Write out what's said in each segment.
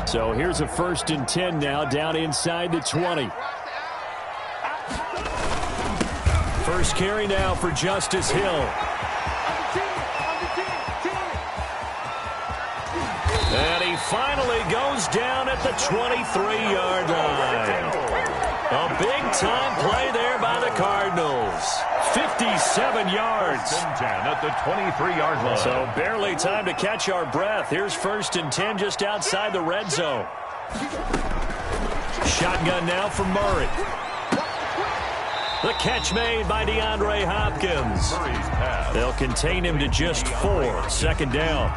So here's a 1st and 10 now, down inside the 20. First carry now for Justice Hill. And he finally goes down at the 23-yard line. A big-time play there by the Cardinals. 57 yards. 10 at the 23-yard line. So barely time to catch our breath. Here's 1st and 10 just outside the red zone. Shotgun now for Murray. The catch made by DeAndre Hopkins. They'll contain him to just 4. 2nd down.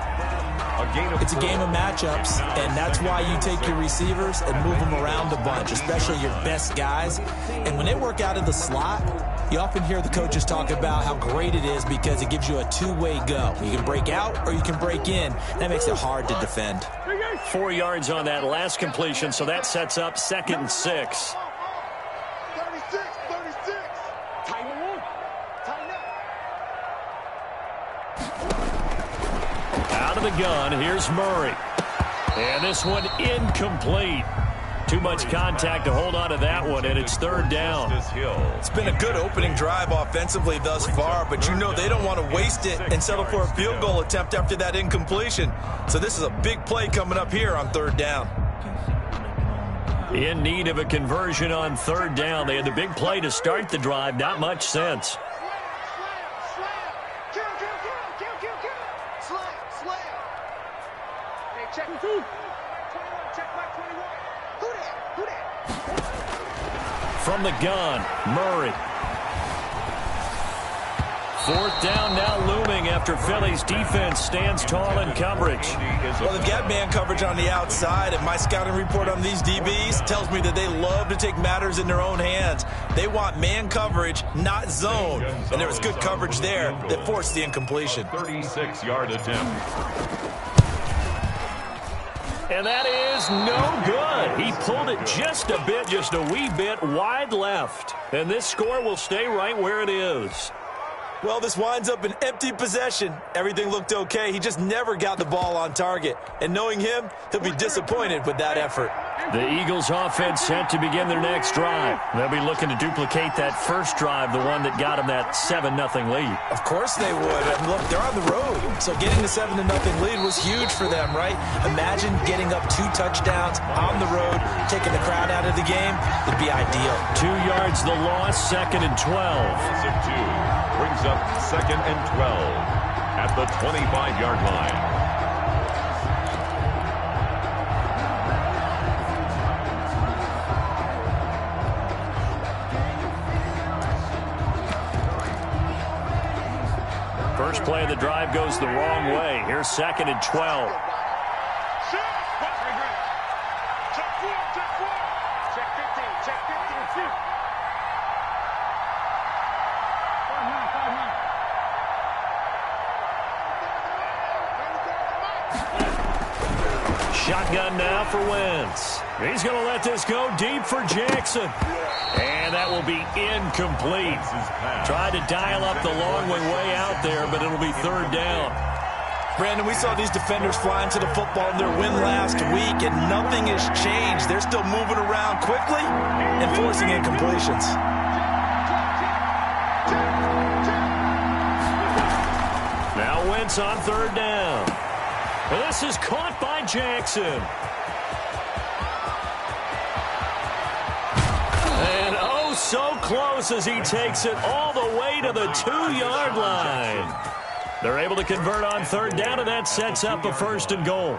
It's a game of matchups, and that's why you take your receivers and move them around a bunch, especially your best guys. And when they work out of the slot, you often hear the coaches talk about how great it is because it gives you a two-way go. You can break out or you can break in. That makes it hard to defend. 4 yards on that last completion, so that sets up 2nd and 6. Out of the gun, here's Murray. And this one incomplete. Too much contact to hold on to that one, and it's 3rd down. It's been a good opening drive offensively thus far, but you know they don't want to waste it and settle for a field goal attempt after that incompletion. So this is a big play coming up here on 3rd down. In need of a conversion on 3rd down. They had the big play to start the drive. Not much sense. From the gun, Murray. 4th down now looming after Philly's defense stands tall in coverage. Well, they've got man coverage on the outside, and my scouting report on these DBs tells me that they love to take matters in their own hands. They want man coverage, not zone. And there was good coverage there that forced the incompletion. 36-yard attempt. And that is no good. He pulled it just a wee bit wide left. And this score will stay right where it is. Well, this winds up an empty possession. Everything looked okay. He just never got the ball on target. And knowing him, he'll be disappointed with that effort. The Eagles offense set to begin their next drive. They'll be looking to duplicate that first drive, the one that got them that 7-0 lead. Of course they would. And look, they're on the road. So getting the 7-0 lead was huge for them, right? Imagine getting up 2 touchdowns on the road, taking the crowd out of the game. It'd be ideal. 2 yards the loss, 2nd and 12. Loss of 2 brings up 2nd and 12 at the 25-yard line. First play of the drive goes the wrong way. Here's 2nd and 12. Shotgun now for Wentz. He's going to let this go deep for Jackson. And that will be incomplete. Tried to dial up the long way out there, but it'll be 3rd down. Brandon, we saw these defenders flying to the football in their win last week, and nothing has changed. They're still moving around quickly and forcing incompletions. Now Wentz on 3rd down. Well, this is caught by Jackson. And oh, so close as he takes it all the way to the 2-yard line. They're able to convert on 3rd down, and that sets up a 1st and goal.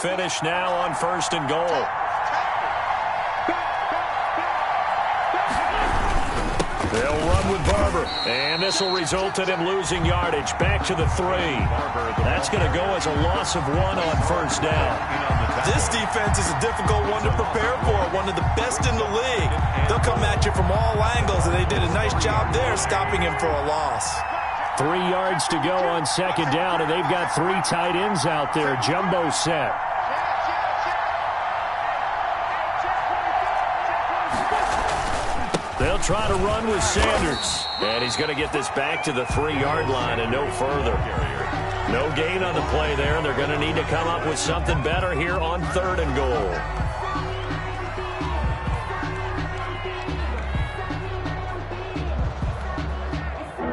Finish now on 1st and goal. They'll run with Barber. And this will result in him losing yardage. Back to the 3. That's going to go as a loss of 1 on 1st down. This defense is a difficult one to prepare for, one of the best in the league. They'll come at you from all angles, and they did a nice job there stopping him for a loss. 3 yards to go on 2nd down, and they've got 3 tight ends out there. Jumbo set. They'll try to run with Sanders. And he's going to get this back to the 3-yard line and no further. No gain on the play there. They're going to need to come up with something better here on 3rd and goal.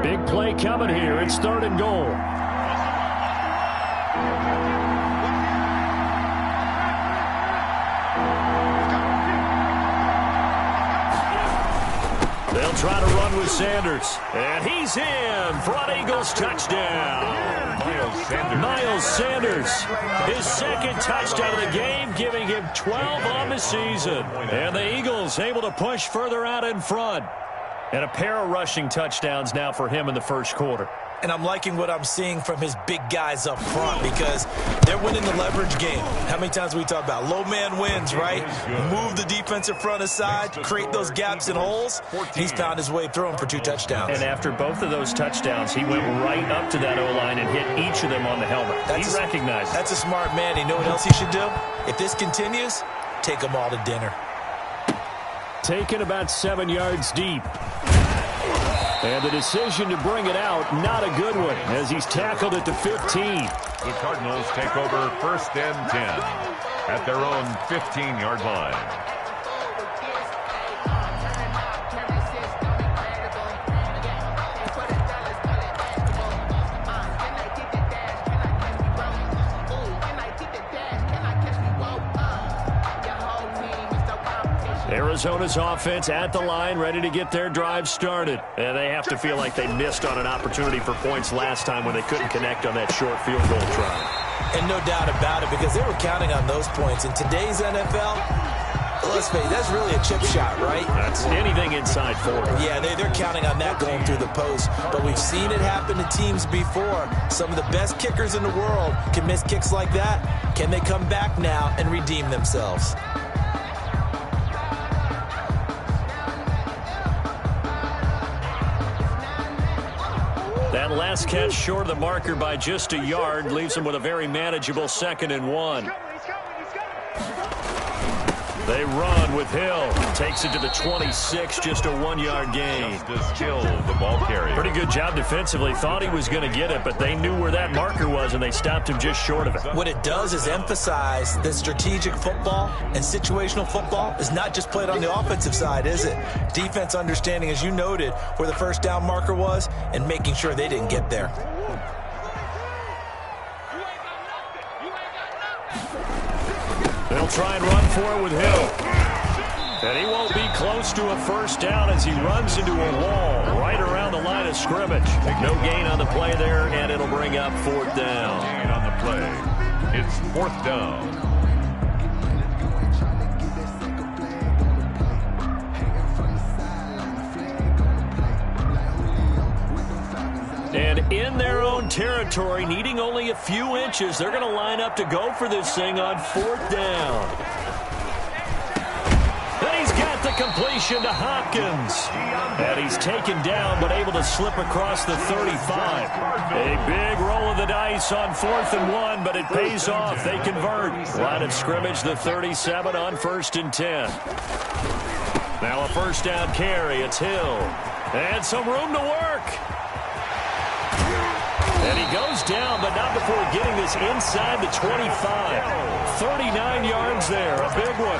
Big play coming here. It's 3rd and goal. They'll try to run with Sanders. And he's in for an Eagles touchdown. Miles Sanders, his 2nd touchdown of the game, giving him 12 on the season. And the Eagles able to push further out in front. And a pair of rushing touchdowns now for him in the 1st quarter. And I'm liking what I'm seeing from his big guys up front because they're winning the leverage game. How many times we talk about low man wins, right? Move the defensive front aside, create those gaps and holes. He's found his way through them for 2 touchdowns. And after both of those touchdowns, he went right up to that O-line and hit each of them on the helmet. He recognized it. That's a smart man. You know what else he should do? If this continues, take them all to dinner. Taken about 7 yards deep. And the decision to bring it out, not a good one, as he's tackled at the 15. The Cardinals take over 1st and 10 at their own 15-yard line. Arizona's offense at the line, ready to get their drive started. And they have to feel like they missed on an opportunity for points last time when they couldn't connect on that short field goal try. And no doubt about it, because they were counting on those points. In today's NFL, let's face it, that's really a chip shot, right? That's anything inside 40. Yeah, they're counting on that going through the post. But we've seen it happen to teams before. Some of the best kickers in the world can miss kicks like that. Can they come back now and redeem themselves? That last catch short of the marker by just a yard leaves him with a very manageable 2nd and 1. They run with Hill. Takes it to the 26, just a 1-yard gain. Justice Hill, the ball carrier. Pretty good job defensively. Thought he was going to get it, but they knew where that marker was, and they stopped him just short of it. What it does is emphasize that strategic football and situational football is not just played on the offensive side, is it? Defense understanding, as you noted, where the 1st down marker was and making sure they didn't get there. They'll try and run for it with Hill. And he won't be close to a 1st down as he runs into a wall right around the line of scrimmage. No gain on the play there, and it'll bring up 4th down. Gain on the play. It's 4th down. And in their own territory, needing only a few inches, they're going to line up to go for this thing on 4th down. And he's got the completion to Hopkins. And he's taken down, but able to slip across the 35. A big roll of the dice on 4th and 1, but it pays off. They convert. Line of scrimmage, the 37 on 1st and 10. Now a 1st down carry. It's Hill. And some room to work. And he goes down, but not before getting this inside the 25. 39 yards there, a big one.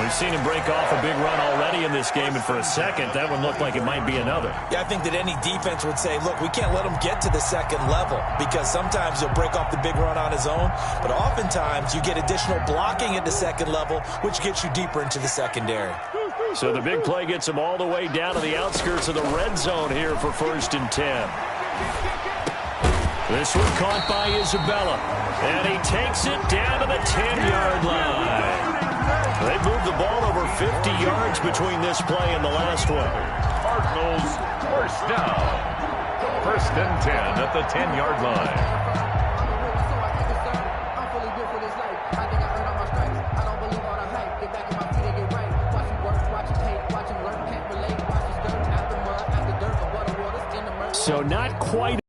We've seen him break off a big run already in this game, and for a second, that one looked like it might be another. Yeah, I think that any defense would say, look, we can't let him get to the 2nd level, because sometimes he'll break off the big run on his own, but oftentimes you get additional blocking at the 2nd level, which gets you deeper into the secondary. So the big play gets him all the way down to the outskirts of the red zone here for 1st and 10. This one caught by Isabella, and he takes it down to the 10-yard line. They moved the ball over 50 yards between this play and the last one. Cardinals 1st down. 1st and 10 at the 10-yard line. So not quite.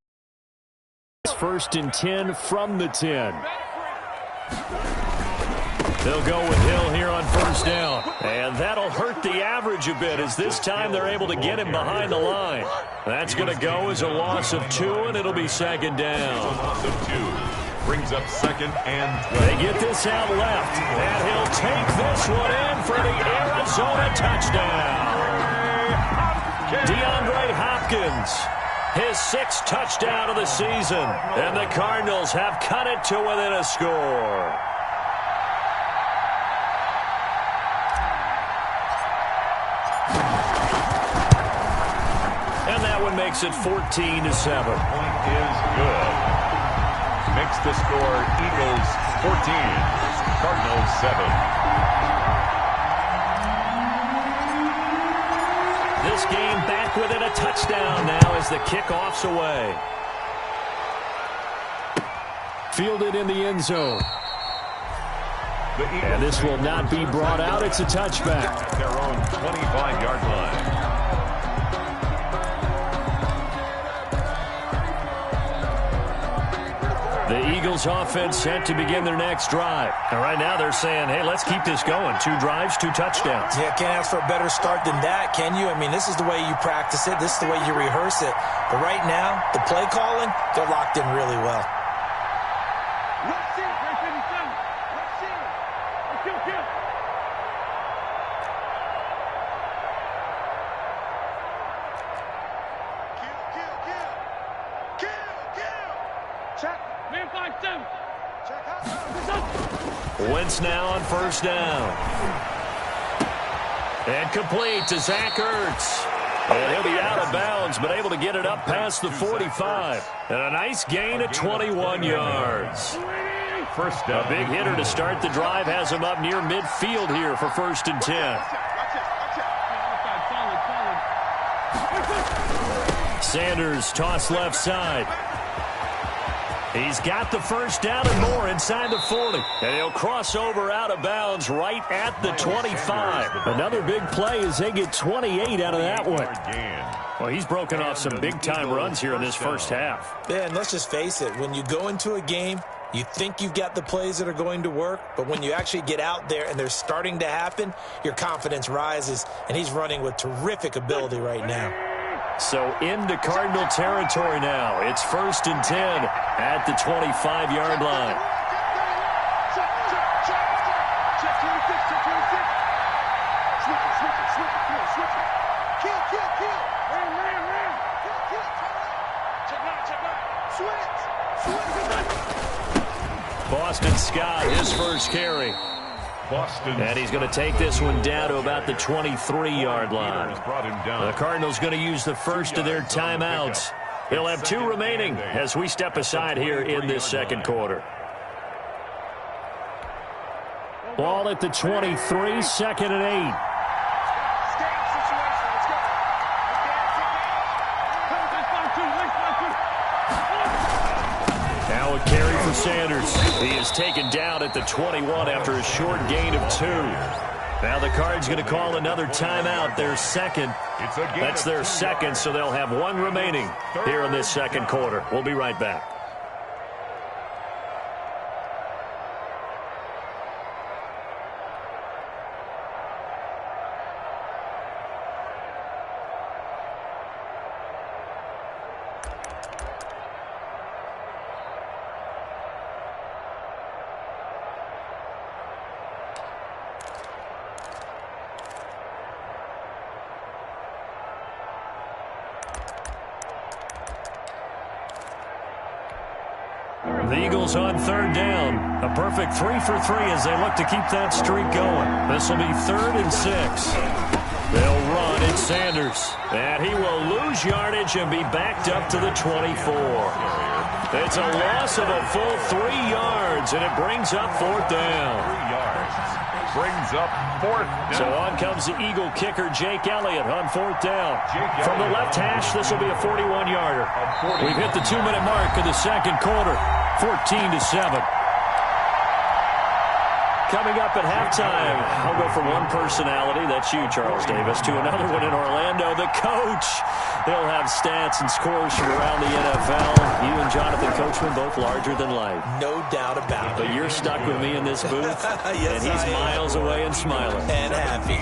1st and 10 from the 10. They'll go with Hill here on 1st down. And that'll hurt the average yardage a bit as this time they're able to get him behind the line. That's going to go as a loss of 2, and it'll be second down. Loss of 2. Brings up second and 12. They get this out left, and he'll take this one in for the Arizona touchdown. DeAndre Hopkins, his 6th touchdown of the season, and the Cardinals have cut it to within a score. And that one makes it 14-7. Point is good. Makes the score Eagles 14, Cardinals 7. This game back within a touchdown now as the kickoff's away. Fielded in the end zone. And this will not be brought out. It's a touchback. At their own 25-yard line. The Eagles offense set to begin their next drive. And right now they're saying, hey, let's keep this going. 2 drives, 2 touchdowns. Yeah, can't ask for a better start than that, can you? I mean, this is the way you practice it. This is the way you rehearse it. But right now, the play calling, they're locked in really well. Wentz now on first down. And complete to Zach Ertz. And he'll be out of bounds, but able to get it up past the 45. And a nice gain of 21 yards. First down. A big hitter to start the drive has him up near midfield here for 1st and 10. Sanders toss left side. He's got the first down and more inside the 40. And he'll cross over out of bounds right at the 25. Another big play as they get 28 out of that one. Well, he's broken off some big-time runs here in this first half. Yeah, and let's just face it. When you go into a game, you think you've got the plays that are going to work, but when you actually get out there and they're starting to happen, your confidence rises, and he's running with terrific ability right now. So into Cardinal territory now. It's 1st and 10 at the 25-yard line. Boston Scott, his first carry. And he's going to take this one down to about the 23-yard line. The Cardinals going to use the first of their timeouts. They'll have 2 remaining as we step aside here in this second quarter. Ball at the 23, 2nd and 8. Now a carry for Sanders. He is taken down at the 21 after a short gain of 2. Now the Cards going to call another timeout, their second. That's their second, so they'll have 1 remaining here in this second quarter. We'll be right back. The Eagles on 3rd down. A perfect 3 for 3 as they look to keep that streak going. This will be 3rd and 6. They'll run. It's Sanders. And he will lose yardage and be backed up to the 24. It's a loss of a full 3 yards, and it brings up 4th down. 3 yards. Brings up 4th down. So on comes the Eagle kicker, Jake Elliott, on 4th down. From the left hash, this will be a 41-yarder. We've hit the 2-minute mark of the second quarter. 14-7. Coming up at halftime, I'll go from one personality, that's you, Charles Davis, to another one in Orlando, the coach. He'll have stats and scores from around the NFL. You and Jonathan Coachman both larger than life. No doubt about it. But you're stuck with me in this booth, Yes, and he's miles away and smiling. And happy.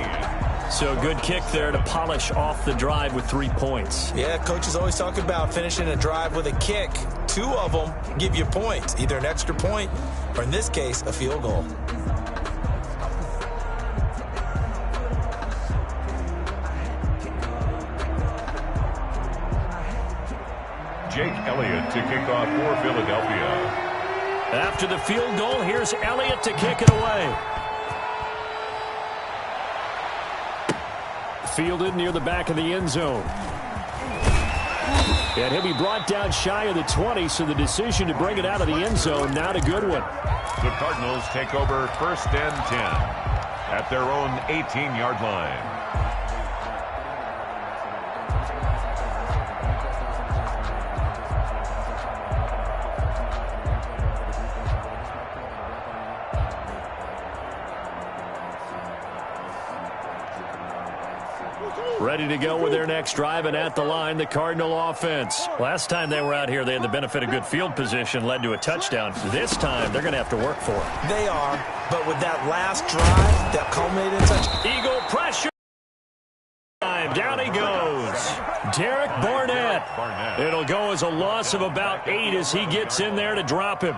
So good kick there to polish off the drive with 3 points. Yeah, coaches always talk about finishing a drive with a kick. 2 of them give you points, either an extra point or, in this case, a field goal. Jake Elliott to kick off for Philadelphia. After the field goal, here's Elliott to kick it away. Fielded near the back of the end zone. And he'll be brought down shy of the 20, so the decision to bring it out of the end zone, not a good one. The Cardinals take over 1st and 10 at their own 18-yard line. Ready to go with their next drive, and at the line, the Cardinal offense. Last time they were out here, they had the benefit of good field position, led to a touchdown. This time, they're going to have to work for it. They are, but with that last drive, that culminated in touchdown. Eagle pressure. Down he goes. Derek Barnett. It'll go as a loss of about 8 as he gets in there to drop him.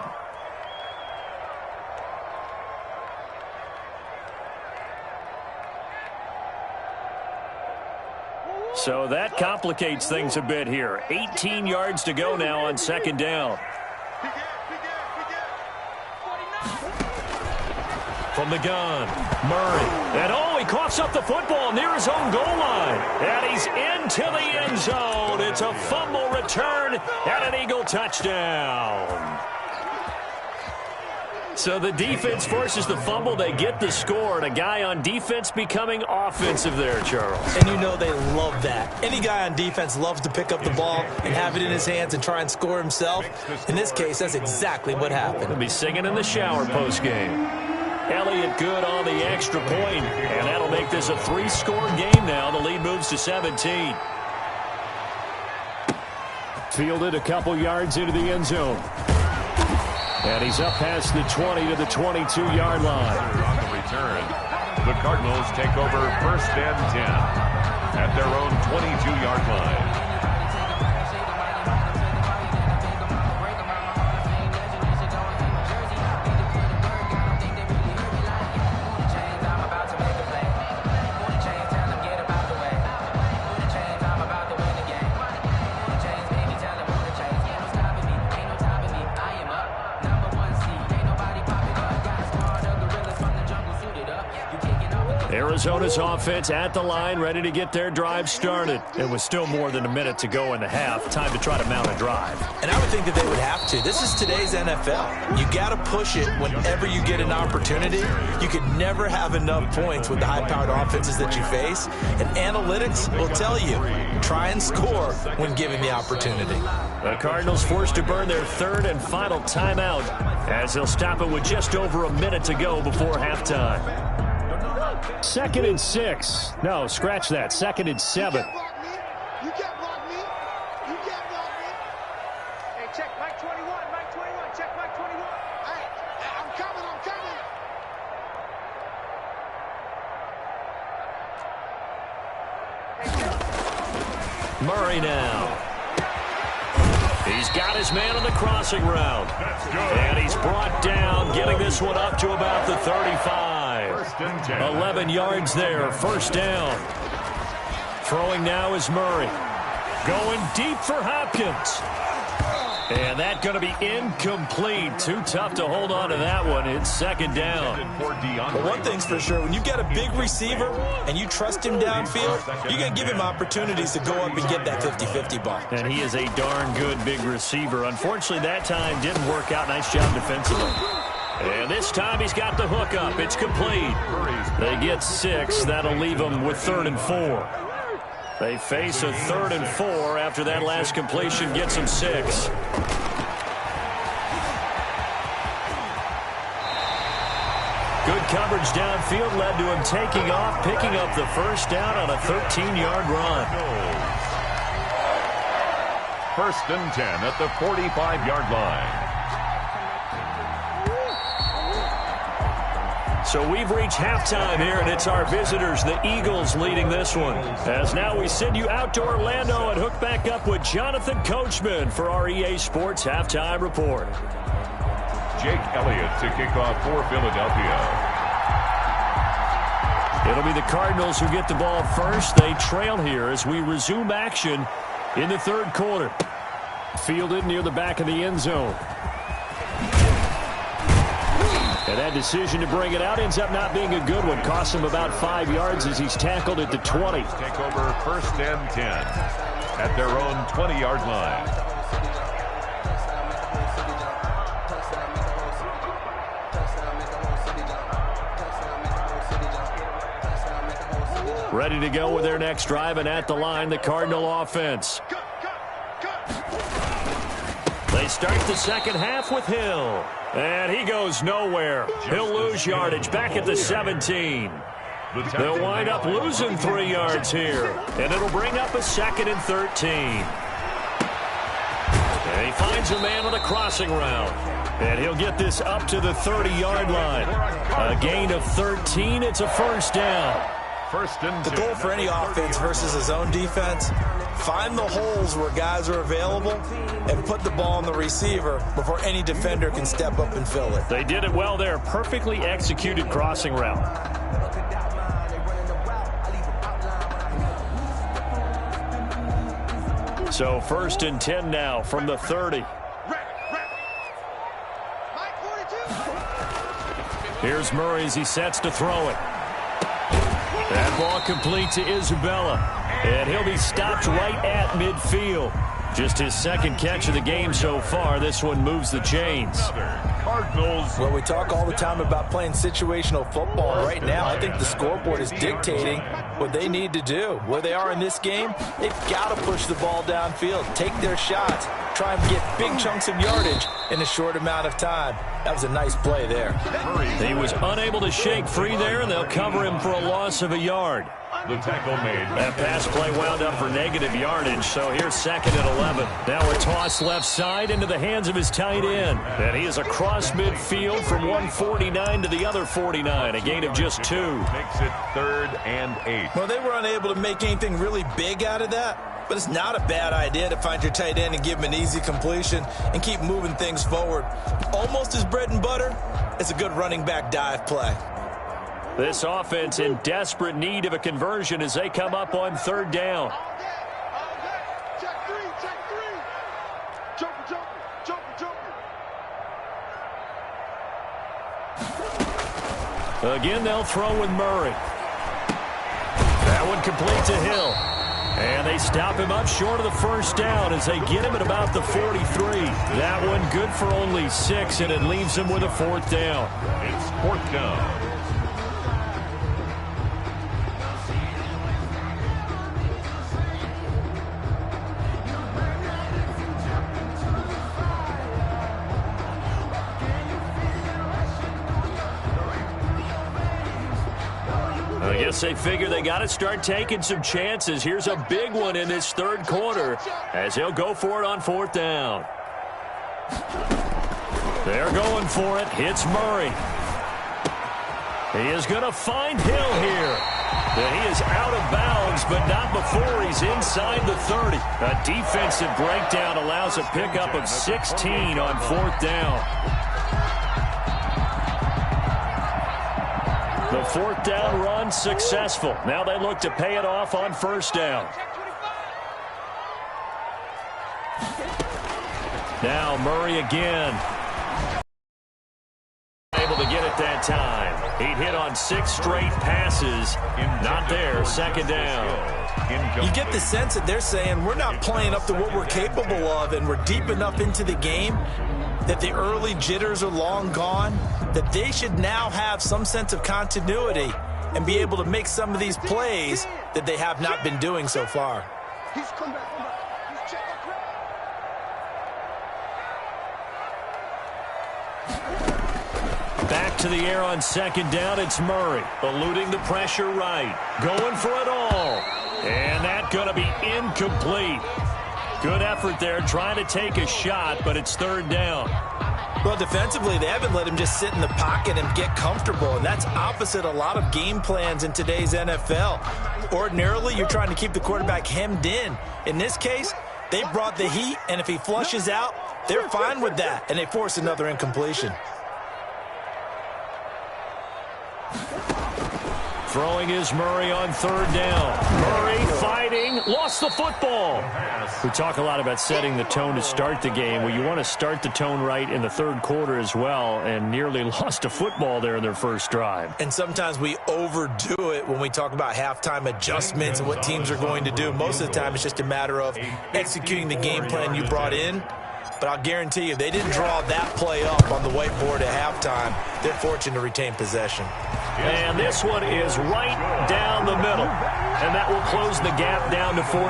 So that complicates things a bit here. 18 yards to go now on 2nd down. From the gun, Murray. And he coughs up the football near his own goal line. And he's into the end zone. It's a fumble return and an Eagle touchdown. So the defense forces the fumble. They get the score, and a guy on defense becoming offensive there, Charles. And you know they love that. Any guy on defense loves to pick up the ball and have it in his hands and try and score himself. In this case, that's exactly what happened. He'll be singing in the shower postgame. Elliott good on the extra point, and that'll make this a 3-score game now. The lead moves to 17. Fielded a couple yards into the end zone. And he's up past the 20 to the 22-yard line. On the return, the Cardinals take over 1st and 10 at their own 22-yard line. Arizona's offense at the line, ready to get their drive started. It was still more than a minute to go in the half. Time to try to mount a drive. And I would think that they would have to. This is today's NFL. You got to push it whenever you get an opportunity. You could never have enough points with the high-powered offenses that you face. And analytics will tell you, try and score when given the opportunity. The Cardinals forced to burn their 3rd and final timeout as they'll stop it with just over a minute to go before halftime. 2nd and 6. No, scratch that. 2nd and 7. You can't block me. You can't block me. Hey, check Mike 21. Mike 21. Check Mike 21. Hey, I'm coming. I'm coming. Murray now. He's got his man on the crossing route. And he's brought down, getting this one up to about the 35. 11 yards there, 1st down. Throwing now is Murray. Going deep for Hopkins. And that's going to be incomplete. Too tough to hold on to that one. It's 2nd down. But one thing's for sure, when you get a big receiver and you trust him downfield, you're going to give him opportunities to go up and get that 50-50 ball. And he is a darn good big receiver. Unfortunately, that time didn't work out. Nice job defensively. And this time he's got the hook up. It's complete. They get 6. That'll leave them with 3rd and 4. They face a 3rd and 4 after that last completion gets them 6. Good coverage downfield led to him taking off, picking up the 1st down on a 13-yard run. 1st and 10 at the 45-yard line. So we've reached halftime here, and it's our visitors, the Eagles, leading this one. As now we send you out to Orlando and hook back up with Jonathan Coachman for our EA Sports Halftime Report. Jake Elliott to kick off for Philadelphia. It'll be the Cardinals who get the ball first. They trail here as we resume action in the third quarter. Fielded near the back of the end zone. And that decision to bring it out ends up not being a good one. Cost him about 5 yards as he's tackled at the 20. Take over first and 10 at their own 20-yard line. Ready to go with their next drive, and at the line, the Cardinal offense. They start the second half with Hill. And he goes nowhere. He'll lose yardage back at the 17. They'll wind up losing 3 yards here. And it'll bring up a 2nd and 13. And he finds a man on the crossing route. And he'll get this up to the 30-yard line. A gain of 13. It's a first down. First and 10. The goal for any offense versus his own defense, find the holes where guys are available and put the ball on the receiver before any defender can step up and fill it. They did it well there. Perfectly executed crossing route. So first and 10 now from the 30. Here's Murray as he sets to throw it. That ball complete to Isabella. And he'll be stopped right at midfield. Just his second catch of the game so far. This one moves the chains. Cardinals. Well, we talk all the time about playing situational football. Right now, I think the scoreboard is dictating what they need to do. Where they are in this game, they've got to push the ball downfield, take their shots, try and get big chunks of yardage in a short amount of time. That was a nice play there. He was unable to shake free there, and they'll cover him for a loss of a yard. The tackle made. That pass play wound up for negative yardage, so here's 2nd and 11. Now a toss left side into the hands of his tight end. And he is across midfield from 149 to the other 49, a gain of just 2. Makes it 3rd and 8. Well, they were unable to make anything really big out of that, but it's not a bad idea to find your tight end and give him an easy completion and keep moving things forward. Almost his bread and butter. It's a good running back dive play. This offense in desperate need of a conversion as they come up on 3rd down. Check three. Jumper. Again, they'll throw with Murray. That one complete to Hill. And they stop him up short of the first down as they get him at about the 43. That one good for only 6, and it leaves him with a 4th down. It's 4th down. I guess they figure they got to start taking some chances. Here's a big one in this third quarter as he'll go for it on 4th down. They're going for it. Hits Murray. He is going to find Hill here. And he is out of bounds, but not before he's inside the 30. A defensive breakdown allows a pickup of 16 on 4th down. The 4th down run successful. Now they look to pay it off on 1st down. Now Murray again. Able to get it that time. He hit on 6 straight passes. Not there. 2nd down. You get the sense that they're saying we're not playing up to what we're capable of, and we're deep enough into the game that the early jitters are long gone, that they should now have some sense of continuity and be able to make some of these plays that they have not been doing so far. He's come back. He's checking. Back to the air on 2nd down. It's Murray eluding the pressure right. Going for it all. And that's going to be incomplete. Good effort there trying to take a shot, but it's 3rd down. Well, defensively, they haven't let him just sit in the pocket and get comfortable, and that's opposite a lot of game plans in today's NFL. Ordinarily, you're trying to keep the quarterback hemmed in. In this case, they brought the heat, and if he flushes out, they're fine with that, and they force another incompletion. Throwing is Murray on third down. Murray fighting, lost the football. We talk a lot about setting the tone to start the game. Well, you want to start the tone right in the third quarter as well, and nearly lost a football there in their first drive. And sometimes we overdo it when we talk about halftime adjustments and what teams are going to do. Most of the time, it's just a matter of executing the game plan you brought in. But I'll guarantee you, if they didn't draw that play up on the whiteboard at halftime, they're fortunate to retain possession. And this one is right down the middle. And that will close the gap down to 14.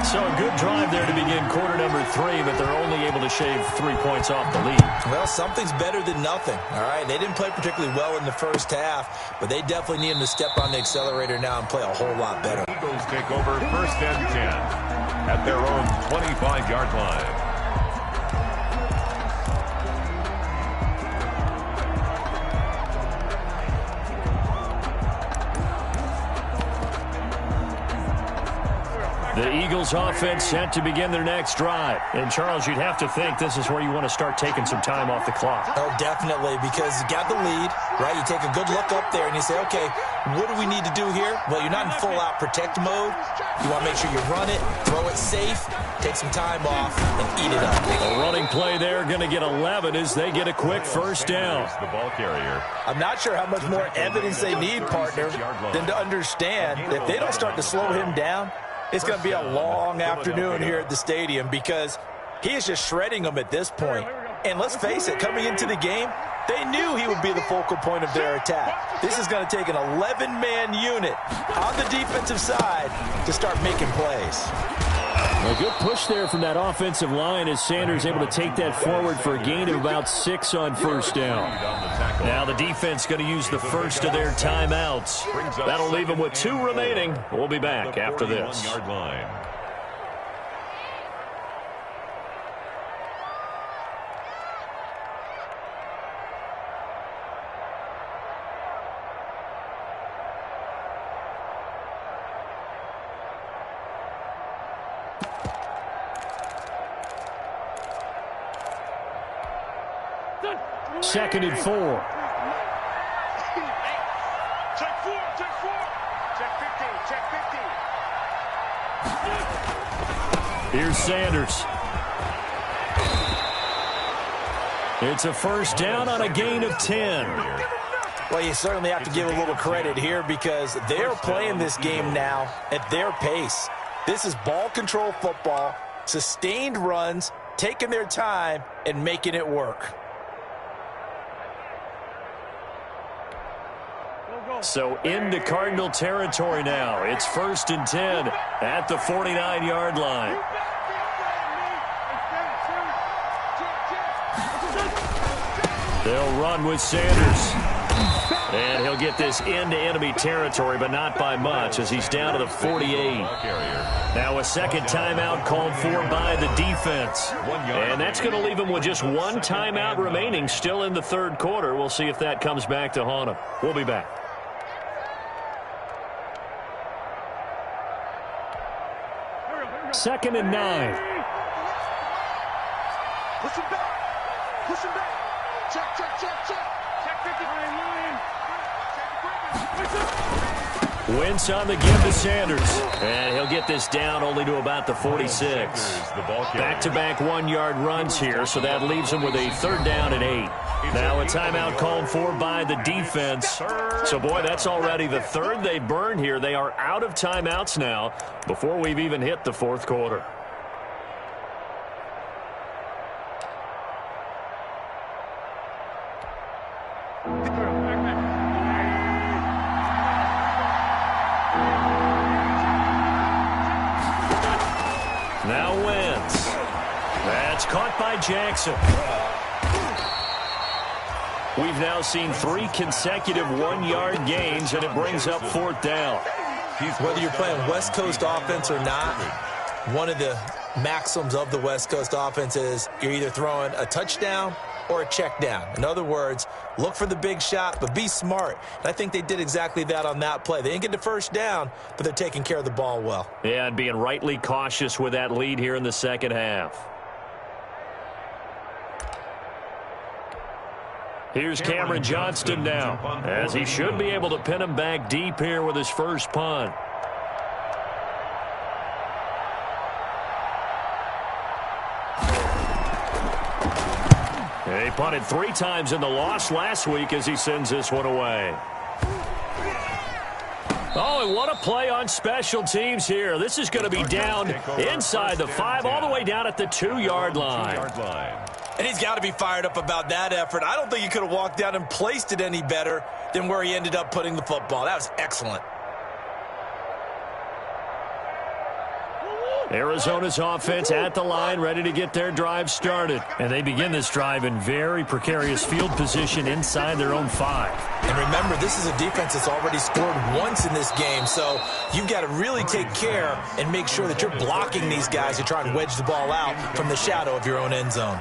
So a good drive there to begin quarter number 3, but they're only able to shave 3 points off the lead. Well, something's better than nothing, all right? They didn't play particularly well in the first half, but they definitely need them to step on the accelerator now and play a whole lot better. Eagles take over first and 10 at their own 25-yard line. The Eagles offense set to begin their next drive. And, Charles, you'd have to think this is where you want to start taking some time off the clock. Oh, definitely, because you got the lead, right? You take a good look up there and you say, okay, what do we need to do here? Well, you're not in full-out protect mode. You want to make sure you run it, throw it safe, take some time off, and eat it up. A running play there, going to get 11 as they get a quick first down. The ball carrier. I'm not sure how much more evidence they need, partner, than to understand if they don't start to slow him down, it's going to be a long afternoon here at the stadium because he is just shredding them at this point. And let's face it, coming into the game, they knew he would be the focal point of their attack. This is going to take an 11-man unit on the defensive side to start making plays. A good push there from that offensive line as Sanders able to take that forward for a gain of about 6 on first down. Now the defense going to use the first of their timeouts. That'll leave them with 2 remaining. We'll be back after this. Second and 4. Check 4, check 4. Check 15, check 15. Here's Sanders. It's a first down on a gain of 10. Well, you certainly have to give a little credit here because they're playing this game now at their pace. This is ball control football, sustained runs, taking their time, and making it work. So into Cardinal territory now. It's first and 10 at the 49-yard line. They'll run with Sanders. And he'll get this into enemy territory, but not by much as he's down to the 48. Now a second timeout called for by the defense. And that's going to leave him with just 1 timeout remaining still in the third quarter. We'll see if that comes back to haunt him. We'll be back. Second and 9. Push him back. Push him back. Check, check, check, check. Check 50. Wentz on the give to Sanders. And he'll get this down only to about the 46. Back-to-back 1-yard runs here, so that leaves him with a third down and 8. Now a timeout called for by the defense. So, boy, that's already the third they burn here. They are out of timeouts now before we've even hit the fourth quarter. Now Wentz. That's caught by Jackson. We've now seen 3 consecutive 1-yard gains, and it brings up fourth down. Whether you're playing West Coast offense or not, one of the maxims of the West Coast offense is you're either throwing a touchdown or a check down. In other words, look for the big shot, but be smart. And I think they did exactly that on that play. They didn't get the first down, but they're taking care of the ball well. Yeah, and being rightly cautious with that lead here in the second half. Here's Cameron Johnston now, as he should be able to pin him back deep here with his first punt. He punted 3 times in the loss last week as he sends this one away. Oh, and what a play on special teams here. This is going to be down inside the 5, all the way down at the 2-yard line. And he's got to be fired up about that effort. I don't think he could have walked down and placed it any better than where he ended up putting the football. That was excellent. Arizona's offense at the line, ready to get their drive started. And they begin this drive in very precarious field position inside their own 5. And remember, this is a defense that's already scored once in this game, so you've got to really take care and make sure that you're blocking these guys to try and wedge the ball out from the shadow of your own end zone.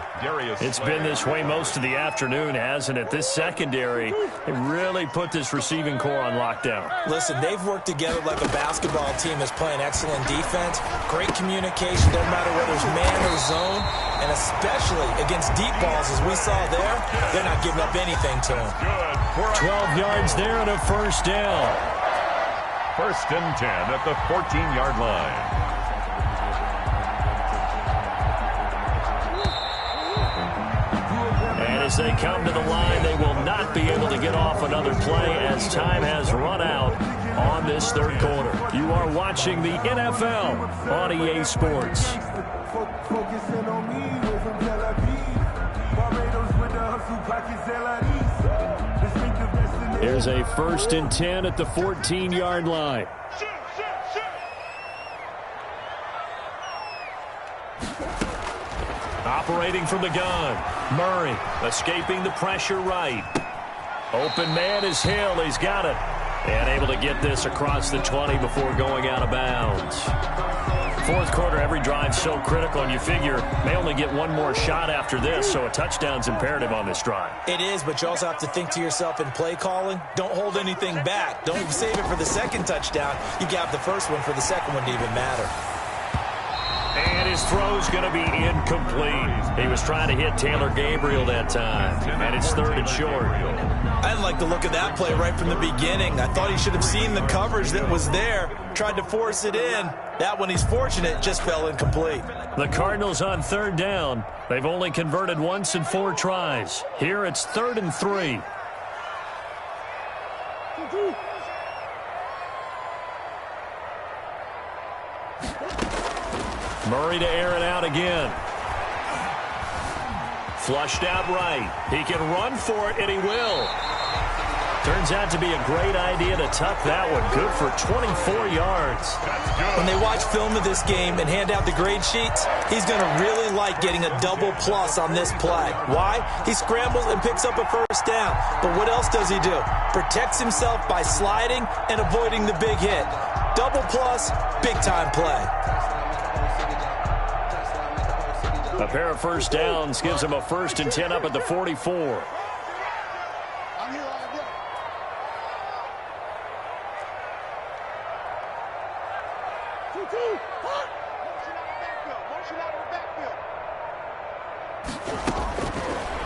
It's been this way most of the afternoon, hasn't it? This secondary, they really put this receiving core on lockdown. Listen, they've worked together like a basketball team that's playing excellent defense, great communication, doesn't matter whether it's man or zone, and especially against deep balls, as we saw there, they're not giving up anything to them. 12 yards there and a first down. 1st and 10 at the 14-yard line. And as they come to the line, they will not be able to get off another play as time has run out on this 3rd quarter. You are watching the NFL on EA Sports. There's a 1st and 10 at the 14-yard line. Operating from the gun, Murray escaping the pressure right. Open man is Hill. He's got it. And able to get this across the 20 before going out of bounds. 4th quarter, every drive so critical, and you figure may only get one more shot after this, so a touchdown's imperative on this drive. It is, but you also have to think to yourself in play calling, don't hold anything back. Don't save it for the 2nd touchdown. You got the 1st one for the 2nd one to even matter. And his throw's going to be incomplete. He was trying to hit Taylor Gabriel that time, and it's 3rd and short. I didn't like the look of that play right from the beginning. I thought he should have seen the coverage that was there, tried to force it in. That one, he's fortunate, just fell incomplete. The Cardinals on 3rd down. They've only converted once in 4 tries. Here it's 3rd and 3. Murray to air it out again. Flushed out right. He can run for it, and he will. Turns out to be a great idea to tuck that one. Good for 24 yards. When they watch film of this game and hand out the grade sheets, he's going to really like getting a double plus on this play. Why? He scrambles and picks up a 1st down. But what else does he do? Protects himself by sliding and avoiding the big hit. Double plus, big-time play. A pair of 1st downs gives him a 1st and 10 up at the 44.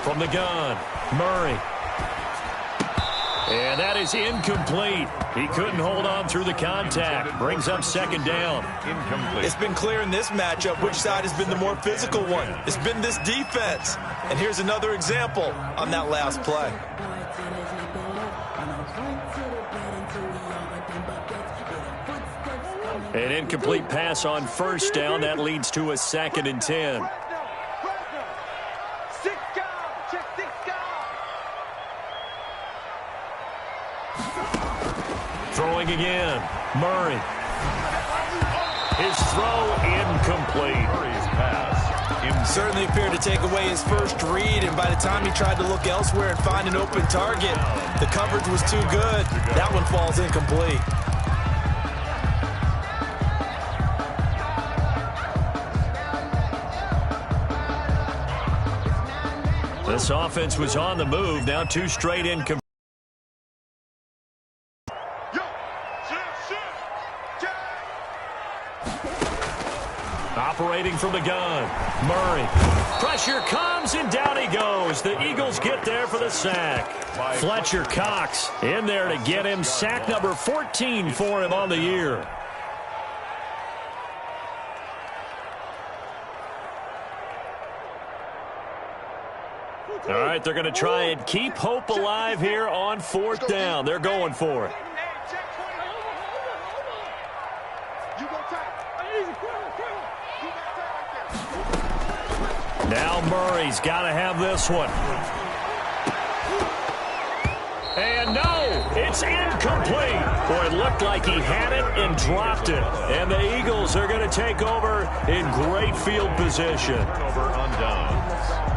From the gun, Murray. And that is incomplete. He couldn't hold on through the contact. Brings up 2nd down. Incomplete. It's been clear in this matchup which side has been the more physical one. It's been this defense. And here's another example on that last play. An incomplete pass on 1st down. That leads to a 2nd and 10. Throwing again. Murray. His throw incomplete. Murray's pass. Certainly appeared to take away his first read, and by the time he tried to look elsewhere and find an open target, the coverage was too good. That one falls incomplete. This offense was on the move. Now 2 straight incomplete. Operating from the gun, Murray. Pressure comes, and down he goes. The Eagles get there for the sack. Fletcher Cox in there to get him. Sack number 14 for him on the year. All right, they're going to try and keep hope alive here on 4th down. They're going for it. Now Murray's got to have this one. And no, it's incomplete. Boy, it looked like he had it and dropped it. And the Eagles are going to take over in great field position. Turnover on downs.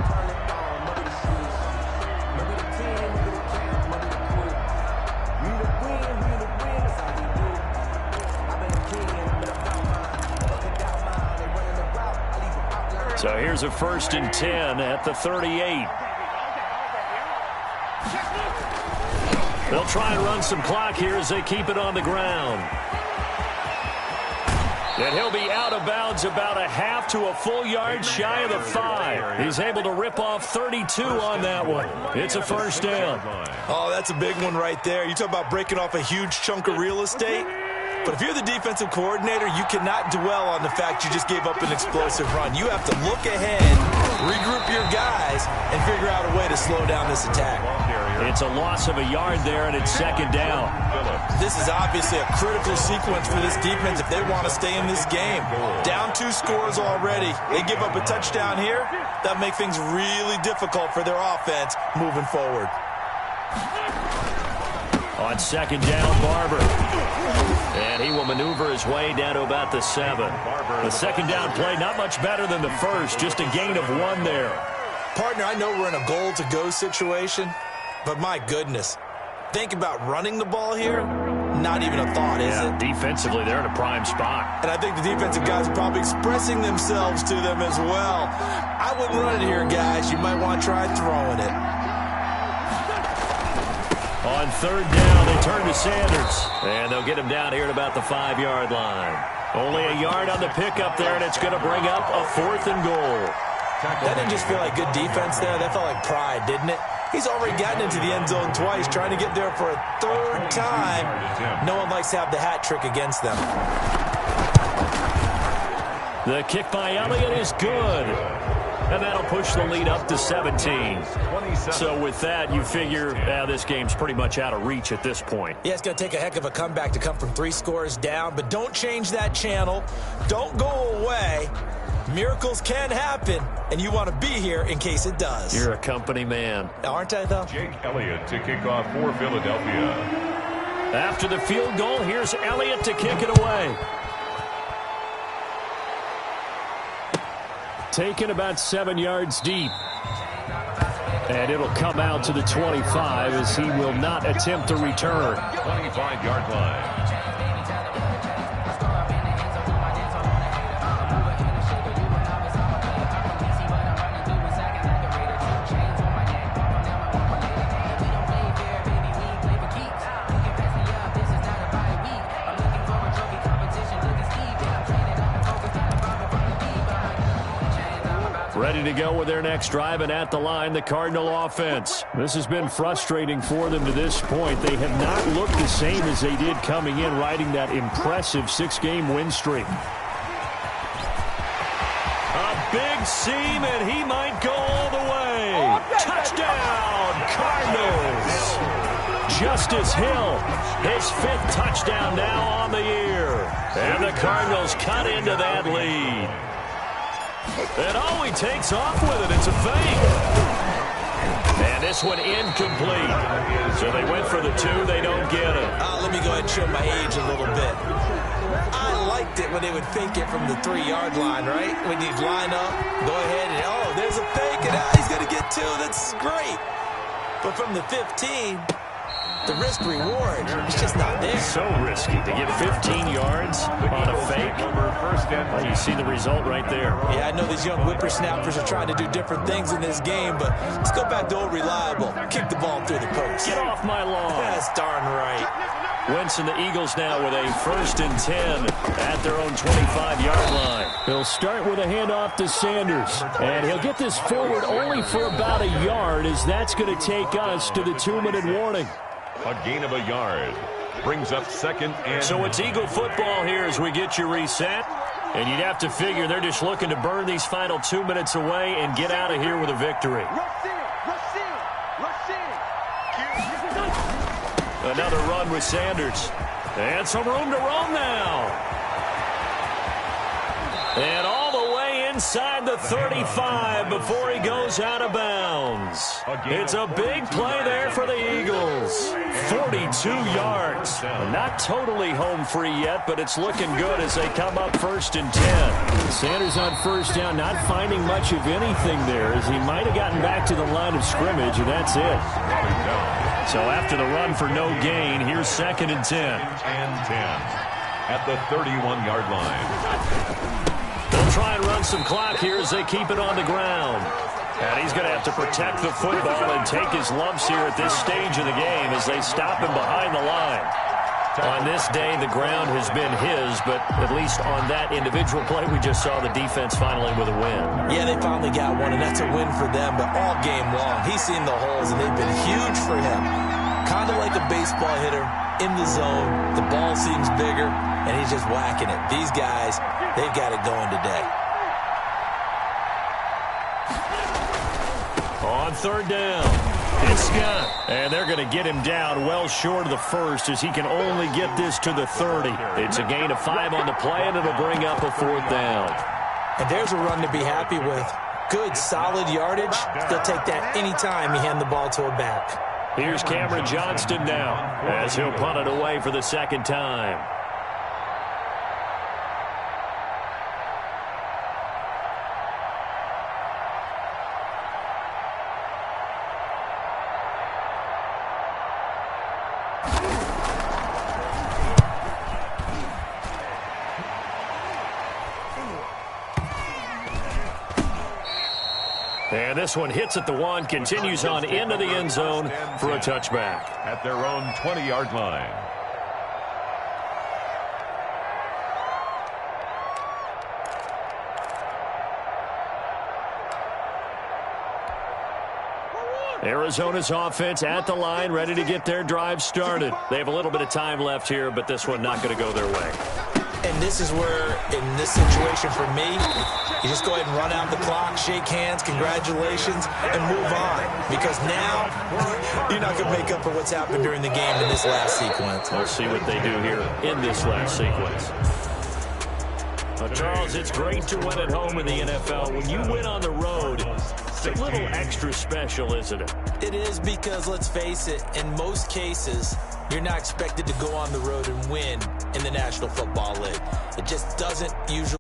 So here's a 1st and 10 at the 38. They'll try and run some clock here as they keep it on the ground. And he'll be out of bounds about a half to a full yard shy of the 5. He's able to rip off 32 on that one. It's a 1st down. Oh, that's a big one right there. You talk about breaking off a huge chunk of real estate. But if you're the defensive coordinator, you cannot dwell on the fact you just gave up an explosive run. You have to look ahead, regroup your guys, and figure out a way to slow down this attack. It's a loss of a yard there, and it's 2nd down. This is obviously a critical sequence for this defense if they want to stay in this game. Down 2 scores already. They give up a touchdown here. That makes things really difficult for their offense moving forward. On 2nd down, Barber. And he will maneuver his way down to about the 7. The 2nd down play, not much better than the first, just a gain of 1 there. Partner, I know we're in a goal-to-go situation, but my goodness, think about running the ball here. Not even a thought, is it? Defensively, they're in a prime spot. And I think the defensive guys are probably expressing themselves to them as well. I wouldn't run it here, guys. You might want to try throwing it. On 3rd down, they turn to Sanders. And they'll get him down here at about the 5-yard line. Only a yard on the pickup there, and it's going to bring up a 4th and goal. That didn't just feel like good defense there. That felt like pride, didn't it? He's already gotten into the end zone twice, trying to get there for a 3rd time. No one likes to have the hat trick against them. The kick by Elliott is good. And that'll push the lead up to 17. So with that, you figure this game's pretty much out of reach at this point. Yeah, it's going to take a heck of a comeback to come from 3 scores down, but don't change that channel. Don't go away. Miracles can happen, and you want to be here in case it does. You're a company man. Aren't I, though? Jake Elliott to kick off for Philadelphia. After the field goal, here's Elliott to kick it away. Taken about 7 yards deep. And it'll come out to the 25 as he will not attempt to return. 25-yard line. Ready to go with their next drive, and at the line, the Cardinal offense. This has been frustrating for them to this point. They have not looked the same as they did coming in, riding that impressive 6-game win streak. A big seam, and he might go all the way. Touchdown, Cardinals. Justice Hill, his 5th touchdown now on the year. And the Cardinals cut into that lead. And oh, he takes off with it. It's a fake. And this one incomplete. So they went for the 2. They don't get it. Let me go ahead and show my age a little bit. I liked it when they would fake it from the 3-yard line, right? When you'd line up, go ahead and, oh, there's a fake, and he's going to get 2. That's great. But from the 15, the risk-reward is just not there. So risky to get 15 yards on a fake. First and 10. Well, you see the result right there. Yeah, I know these young whippersnappers are trying to do different things in this game, but let's go back to old reliable. Kick the ball through the post. Get off my lawn. That's darn right. Wentz and the Eagles now with a 1st and 10 at their own 25-yard line. He'll start with a handoff to Sanders, and he'll get this forward only for about a yard, as that's going to take us to the 2-minute warning. A gain of a yard brings up 2nd and... So it's Eagle football here as we get you reset. And you'd have to figure they're just looking to burn these final 2 minutes away and get out of here with a victory. Another run with Sanders. And some room to roam now. And all the way inside the 35 before he goes out of bounds. It's a big play there for the Eagles. 42 yards. Not totally home free yet, but it's looking good as they come up 1st and 10. Sanders on 1st down, not finding much of anything there, as he might have gotten back to the line of scrimmage, and that's it. So after the run for no gain, here's 2nd and 10. And 10 at the 31-yard line. They'll try and run some clock here as they keep it on the ground. And he's going to have to protect the football and take his lumps here at this stage of the game as they stop him behind the line. On this day, the ground has been his, but at least on that individual play, we just saw the defense finally with a win. Yeah, they finally got one, and that's a win for them, but all game long, he's seen the holes, and they've been huge for him. Kind of like a baseball hitter in the zone. The ball seems bigger, and he's just whacking it. These guys, they've got it going today. On 3rd down, it's Scott. And they're going to get him down well short of the 1st as he can only get this to the 30. It's a gain of 5 on the play, and it'll bring up a 4th down. And there's a run to be happy with. Good, solid yardage. They'll take that anytime you hand the ball to a back. Here's Cameron Johnston now as he'll punt it away for the 2nd time. And this one hits at the 1, continues on into the end zone for a touchback. At their own 20-yard line. Arizona's offense at the line, ready to get their drive started. They have a little bit of time left here, but this one not going to go their way. And this is where, in this situation for me, you just go ahead and run out the clock, shake hands, congratulations, and move on. Because now, you're not going to make up for what's happened during the game in this last sequence. We'll see what they do here in this last sequence. Charles, it's great to win at home in the NFL. When you win on the road, it's a little extra special, isn't it? It is, because let's face it, in most cases, you're not expected to go on the road and win in the National Football League. It just doesn't usually